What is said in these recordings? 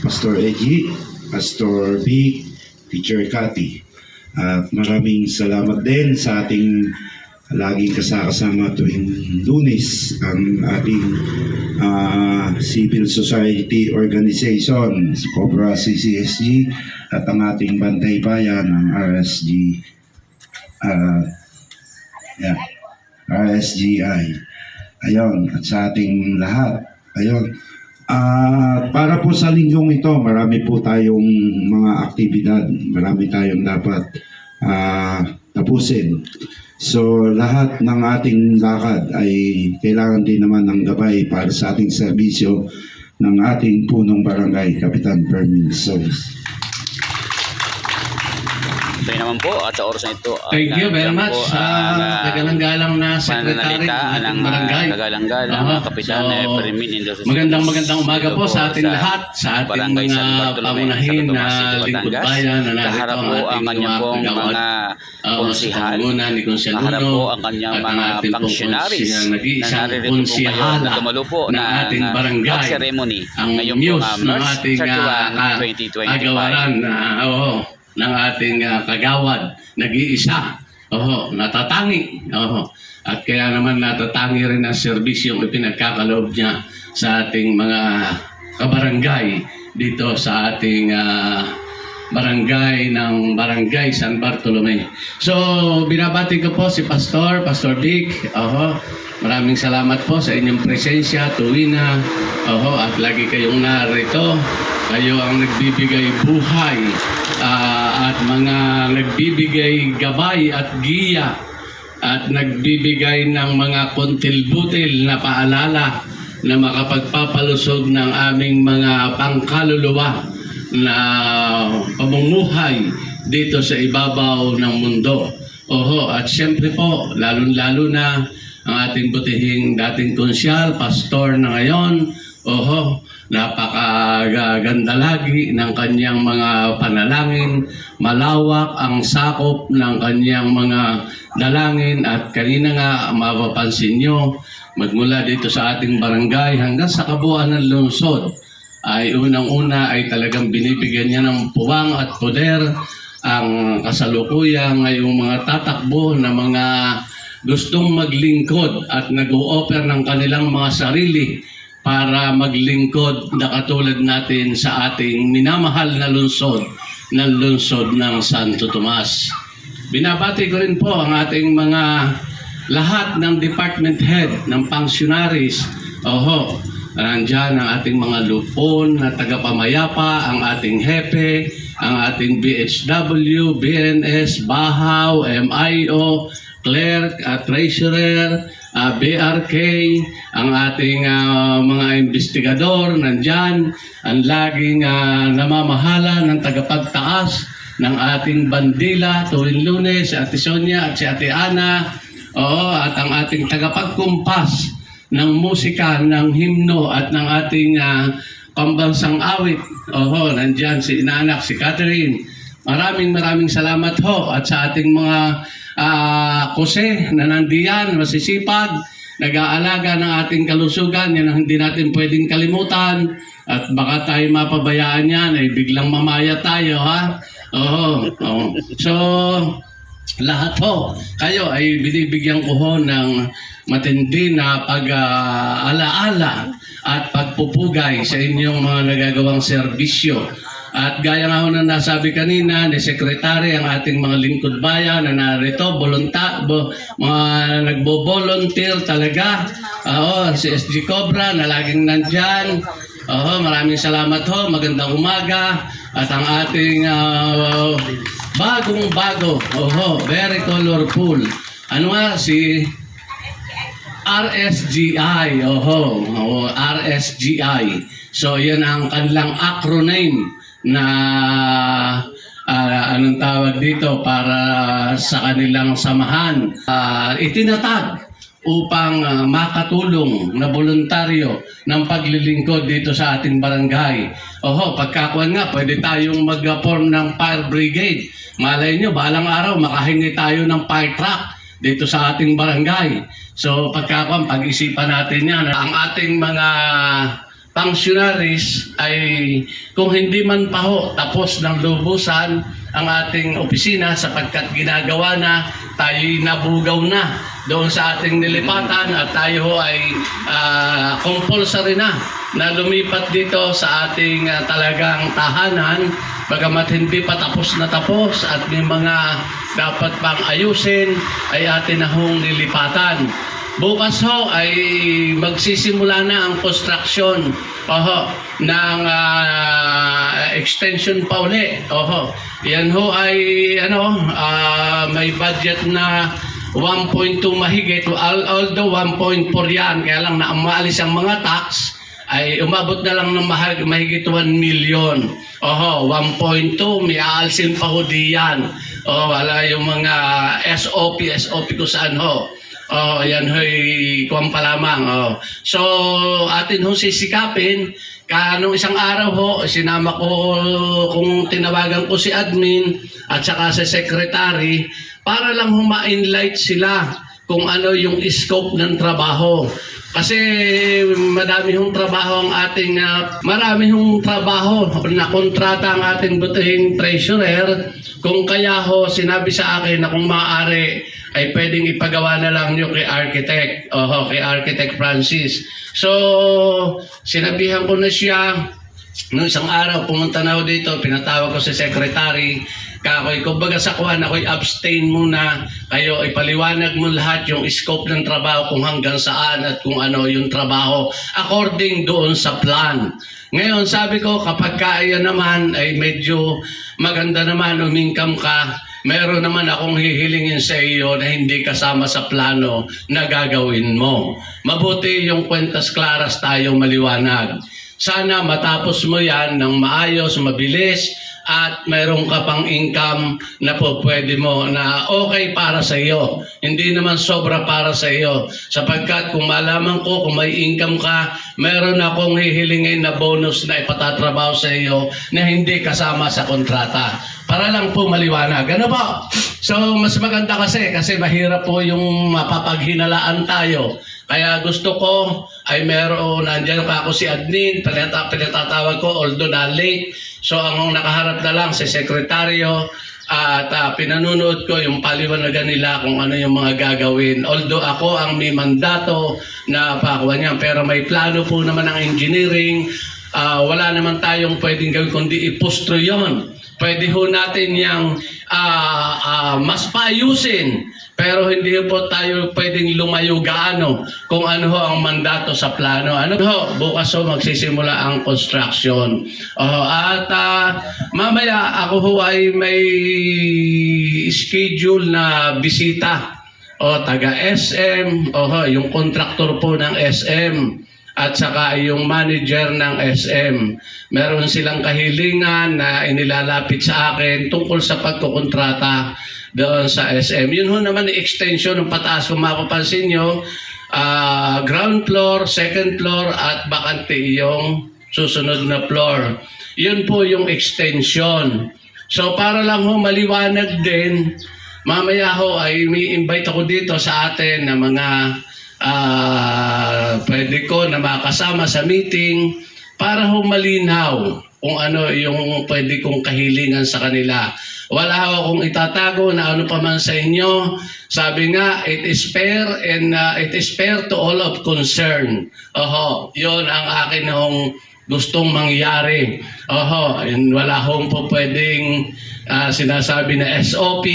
Pastor Eji, Pastor B, Teacher Cathy. At maraming salamat din sa ating laging kasama tuwing Lunes, ang ating civil society organization, Cobra CCSG, at ang ating Bantay Bayan, ang RSG, RSGI. Ayun, at sa ating lahat. Ayun. Para po sa linggong ito, marami po tayong mga aktibidad. Marami tayong dapat tapusin. So, lahat ng ating lakad ay kailangan din naman ng gabay para sa ating serbisyo ng ating punong barangay, Kapitan Fermin Solis. Ito naman po at sa oras na ito. Thank you very much sa kagalang-galang na sekretary ng barangay. Kagalang-galang Kapitan Fermin Indosos. Magandang umaga po sa ating lahat, sa ating mga pamunahin na lingkod bayan na narito ang ating mga konsihal. Kaharap po ang kanyang mga functionaries na naririto po ngayon na dumalo po ng ating barangay ceremony ngayong po March 31, 2025. Ng ating kagawad, nag-iisa, natatangi, at kaya naman natatangi rin ang serbisyong ipinagkakaloob niya sa ating mga kabarangay dito sa ating barangay ng Barangay San Bartolome. So, binabati ko po si Pastor Vic. Maraming salamat po sa inyong presensya, tuwina, at lagi kayong narito. Kayo ang nagbibigay buhay at mga nagbibigay gabay at giya at nagbibigay ng mga kontil-butil na paalala na makapagpapalusog ng aming mga pangkaluluwa na pamumuhay dito sa ibabaw ng mundo. At siyempre po, lalong-lalo na ang ating butihing dating konsyal, pastor na ngayon, napakaganda lagi ng kanyang mga panalangin, malawak ang sakop ng kanyang mga dalangin at kanina nga mapapansin nyo, magmula dito sa ating barangay hanggang sa kabuuan ng lungsod ay unang-una ay talagang binibigyan niya ng puwang at poder ang kasalukuyang ngayong mga tatakbo na mga gustong maglingkod at nag-o-offer ng kanilang mga sarili para maglingkod na katulad natin sa ating minamahal na lungsod ng Santo Tomas. Binabati ko rin po ang ating mga lahat ng department head, ng functionaries. Nandiyan ang ating mga lupon na tagapamayapa, ang ating hepe, ang ating BHW, BNS, Bahaw, MIO, clerk, treasurer, BRK, ang ating mga investigador nandyan, ang laging namamahala ng tagapagtaas ng ating bandila tuwing Lunes, si Ate Sonia at si Ate Ana, at ang ating tagapagkumpas ng musika, ng himno at ng ating pambansang awit, nandyan si inaanak, si Catherine. Maraming salamat ho at sa ating mga kose na nandiyan, masisipag, nag-aalaga ng ating kalusugan, yan ang hindi natin pwedeng kalimutan at baka tayo mapabayaan yan, ay biglang mamaya tayo, ha? So, lahat ho, kayo ay binibigyan ko ho ng matindi na pag-alaala at pagpupugay sa inyong mga nagagawang serbisyo. At gaya nga ho na nasabi kanina ni Sekretary, ang ating mga lingkod bayan na narito, mga nagbo-volunteer talaga. Si SG Cobra na laging nandyan. Maraming salamat ho, magandang umaga. At ang ating bagong-bago, very colorful. Ano nga, si RSGI, RSGI. So, yan ang kanilang acronym na anong tawag dito para sa kanilang samahan. Itinatag upang makatulong na voluntaryo ng paglilingkod dito sa ating barangay. Pagkakuan nga, pwede tayong mag-form ng fire brigade. Malay nyo, balang araw, makahingi tayo ng fire truck dito sa ating barangay. So, pagkakuan, pag-isipan natin yan. Ang ating mga functionaries ay kung hindi man pa ho tapos ng lubusan ang ating opisina sapagkat ginagawa na, tayo'y nabugaw na doon sa ating nilipatan at tayo ho ay compulsory na lumipat dito sa ating talagang tahanan, bagamat hindi pa tapos at may mga dapat pang ayusin ay atin na hong nilipatan. Bukas ho ay magsisimula na ang construction ng extension pa uli. Yan ho ay may budget na 1.2 mahigit, although 1.4 yan, kaya lang na maalis ang mga tax ay umabot na lang ng mahigit 1 million. 1.2, may aalsin pa ho diyan. Wala yung mga SOP ko saan ho. Yan ho'y kuwan pa lamang. So, atin ho sisikapin, nung isang araw ho, sinama ko kung tinawagan ko si admin at saka si secretary para lang ma-enlight sila kung ano yung scope ng trabaho. Kasi marami hong trabaho na kontrata ang ating butihing treasurer. Kung kaya ho, sinabi sa akin na kung maaari ay pwedeng ipagawa na lang nyo kay Architect, kay Architect Francis. So, sinabihan ko na siya. Noong isang araw, pumunta na ako dito, pinatawag ko si secretary. Kakoy, kumbaga sa kuhan, ako'y abstain muna. Kayo, ipaliwanag mo lahat yung scope ng trabaho, kung hanggang saan at kung ano yung trabaho, according doon sa plan. Ngayon, sabi ko, kapag kaya naman, ay medyo maganda naman, umingkam ka, meron naman akong hihilingin sa iyo na hindi kasama sa plano na gagawin mo. Mabuti yung kwentas klaras tayo maliwanag. Sana matapos mo yan ng maayos, mabilis, at mayroon ka pang income na po pwede mo na okay para sa iyo. Hindi naman sobra para sa iyo. Sapagkat kung malaman ko kung may income ka, mayroon akong hihilingin na bonus na ipatatrabaho sa iyo na hindi kasama sa kontrata. Para lang po maliwanag. Ano po? So, mas maganda kasi mahirap po yung mapapaghinalaan tayo. Kaya gusto ko ay nandiyan pa ako si admin, pinatatawag ko, although na late. So, ang nakaharap na lang si sekretaryo at pinanunood ko yung paliwanagan nila kung ano yung mga gagawin. Although ako ang may mandato na pakuha niyan, pero may plano po naman ang engineering. Wala naman tayong pwedeng gawin kundi ipustro yon. Pwede ho natin yung mas paayusin, pero hindi po tayo pwedeng lumayo gaano kung ano ho ang mandato sa plano. Ano ho, bukas ho magsisimula ang construction. At mamaya ako ho ay may schedule na bisita taga SM, yung contractor po ng SM. At saka yung manager ng SM. Meron silang kahilingan na inilalapit sa akin tungkol sa pagkukontrata doon sa SM. Yun ho naman yung extension ng pataas. Kung mapapansin nyo, ground floor, second floor, at bakante yung susunod na floor. Yun po yung extension. So para lang ho maliwanag din, mamaya ho ay may invite ako dito sa atin na mga pwede ko na makasama sa meeting para ho malinaw kung ano yung pwede kong kahilingan sa kanila. Wala akong itatago na ano pa man sa inyo. Sabi nga, it is fair and it is fair to all of concern. Yun ang akin hong gustong mangyari. Wala hong po pwedeng sinasabi na SOP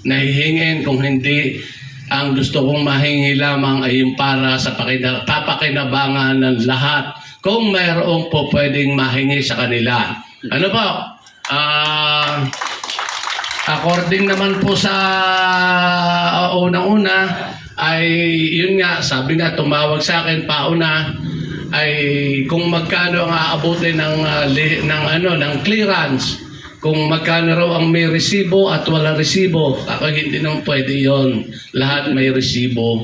na hihingin kung hindi. Ang gusto kong mahingi lamang ay yung para sa papakinabangan ng lahat kung mayroong po pwedeng mahingi sa kanila. Ano po? According naman po sa unang-una ay yun nga, sabi nga tumawag sa akin pauna ay kung magkano ang aabutin ng clearance. Kung magkano raw ang may resibo at wala resibo, ako hindi naman pwede yun. Lahat may resibo.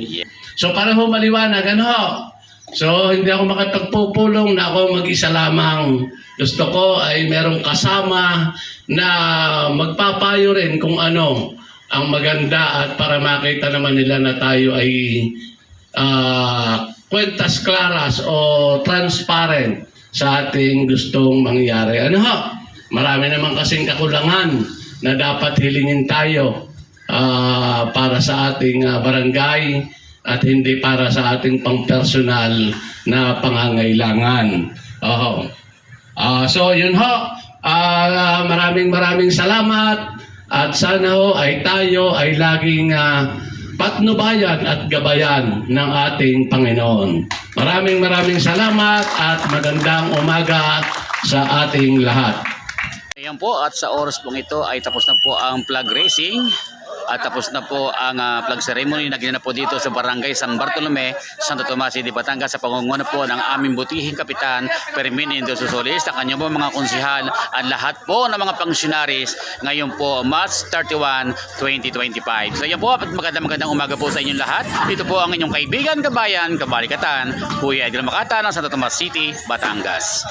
So para ho maliwanag, So hindi ako makapagpupulong na ako mag-isa lamang. Gusto ko ay merong kasama na magpapayo rin kung ano ang maganda at para makita naman nila na tayo ay kwentas klaras o transparent. sa ating gustong mangyari. Ano ho? Marami naman kasing kakulangan na dapat hilingin tayo para sa ating barangay at hindi para sa ating pang-personal na pangangailangan. So yun ho, maraming salamat at sana ho ay tayo ay laging patnubayan at gabayan ng ating Panginoon. Maraming salamat at magandang umaga sa ating lahat. Ayan po, at sa oras pong ito ay tapos na po ang flag raising at tapos na po ang flag ceremony na ginanap po dito sa Barangay San Bartolome, Santo Tomas de Batangas sa pangunguna po ng aming butihing Kapitan Fermin Indel Susolis, ang kanyang po mga konsihal at lahat po ng mga pangsionaris ngayon po March 31, 2025. So ayan po, at magandang umaga po sa inyong lahat. Ito po ang inyong kaibigan, kabayan, kabarikatan, Kuya Edgar Makata ng Santo Tomas City, Batangas.